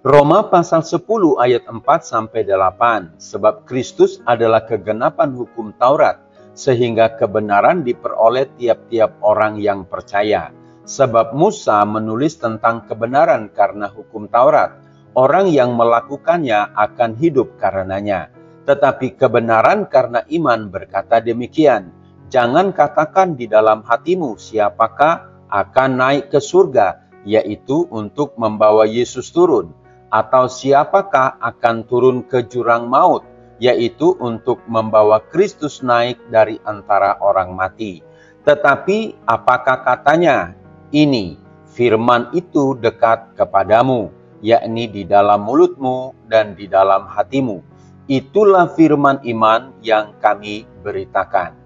Roma pasal 10 ayat 4-8. Sebab Kristus adalah kegenapan hukum Taurat, sehingga kebenaran diperoleh tiap-tiap orang yang percaya. Sebab Musa menulis tentang kebenaran karena hukum Taurat. Orang yang melakukannya akan hidup karenanya. Tetapi kebenaran karena iman berkata demikian, jangan katakan di dalam hatimu siapakah akan naik ke surga, yaitu untuk membawa Yesus turun. Atau siapakah akan turun ke jurang maut, yaitu untuk membawa Kristus naik dari antara orang mati. Tetapi apakah katanya? Ini, firman itu dekat kepadamu, yakni di dalam mulutmu dan di dalam hatimu. Itulah firman iman yang kami beritakan.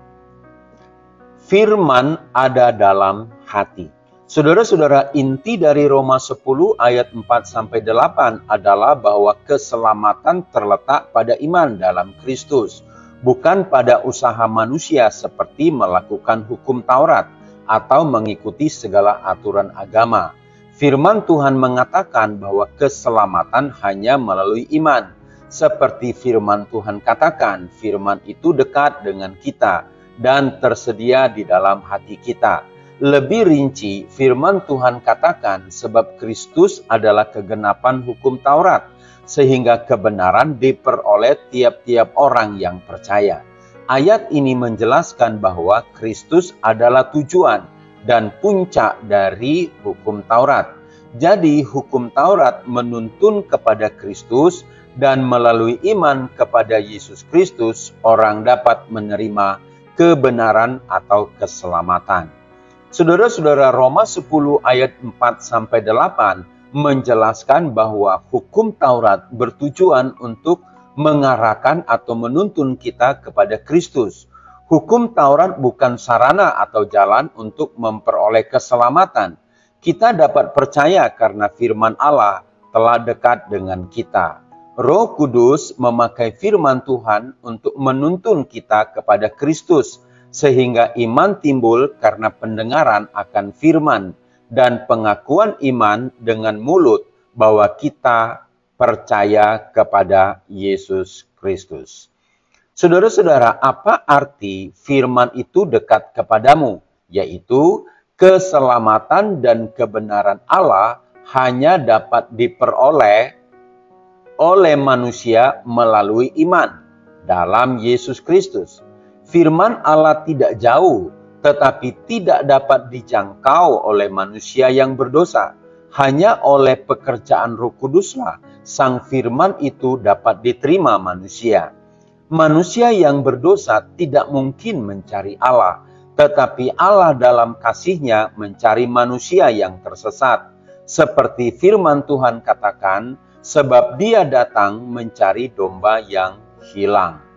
Firman ada dalam hati. Saudara-saudara, inti dari Roma 10 ayat 4-8 adalah bahwa keselamatan terletak pada iman dalam Kristus, bukan pada usaha manusia seperti melakukan hukum Taurat atau mengikuti segala aturan agama. Firman Tuhan mengatakan bahwa keselamatan hanya melalui iman. Seperti firman Tuhan katakan, firman itu dekat dengan kita dan tersedia di dalam hati kita. Lebih rinci, firman Tuhan katakan sebab Kristus adalah kegenapan hukum Taurat, sehingga kebenaran diperoleh tiap-tiap orang yang percaya. Ayat ini menjelaskan bahwa Kristus adalah tujuan dan puncak dari hukum Taurat. Jadi hukum Taurat menuntun kepada Kristus dan melalui iman kepada Yesus Kristus, orang dapat menerima kebenaran atau keselamatan. Saudara-saudara, Roma 10 ayat 4-8 menjelaskan bahwa hukum Taurat bertujuan untuk mengarahkan atau menuntun kita kepada Kristus. Hukum Taurat bukan sarana atau jalan untuk memperoleh keselamatan. Kita dapat percaya karena firman Allah telah dekat dengan kita. Roh Kudus memakai firman Tuhan untuk menuntun kita kepada Kristus, sehingga iman timbul karena pendengaran akan firman dan pengakuan iman dengan mulut bahwa kita percaya kepada Yesus Kristus. Saudara-saudara, apa arti firman itu dekat kepadamu? Yaitu keselamatan dan kebenaran Allah hanya dapat diperoleh oleh manusia melalui iman dalam Yesus Kristus. Firman Allah tidak jauh, tetapi tidak dapat dijangkau oleh manusia yang berdosa. Hanya oleh pekerjaan Roh Kuduslah sang firman itu dapat diterima manusia. Manusia yang berdosa tidak mungkin mencari Allah, tetapi Allah dalam kasih-Nya mencari manusia yang tersesat. Seperti firman Tuhan katakan, sebab Dia datang mencari domba yang hilang.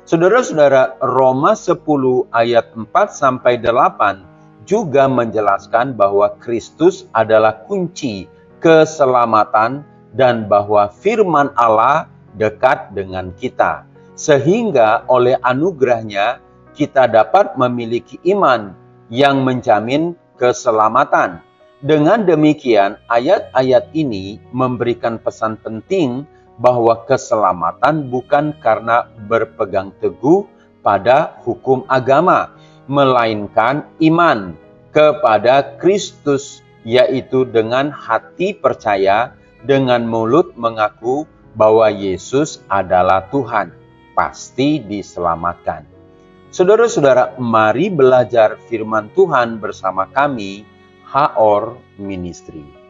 Saudara-saudara, Roma 10 ayat 4-8 juga menjelaskan bahwa Kristus adalah kunci keselamatan dan bahwa firman Allah dekat dengan kita. Sehingga oleh anugerahnya kita dapat memiliki iman yang menjamin keselamatan. Dengan demikian, ayat-ayat ini memberikan pesan penting bahwa keselamatan bukan karena berpegang teguh pada hukum agama, melainkan iman kepada Kristus, yaitu dengan hati percaya, dengan mulut mengaku bahwa Yesus adalah Tuhan, pasti diselamatkan. Saudara-saudara, mari belajar firman Tuhan bersama kami, HOR Ministry.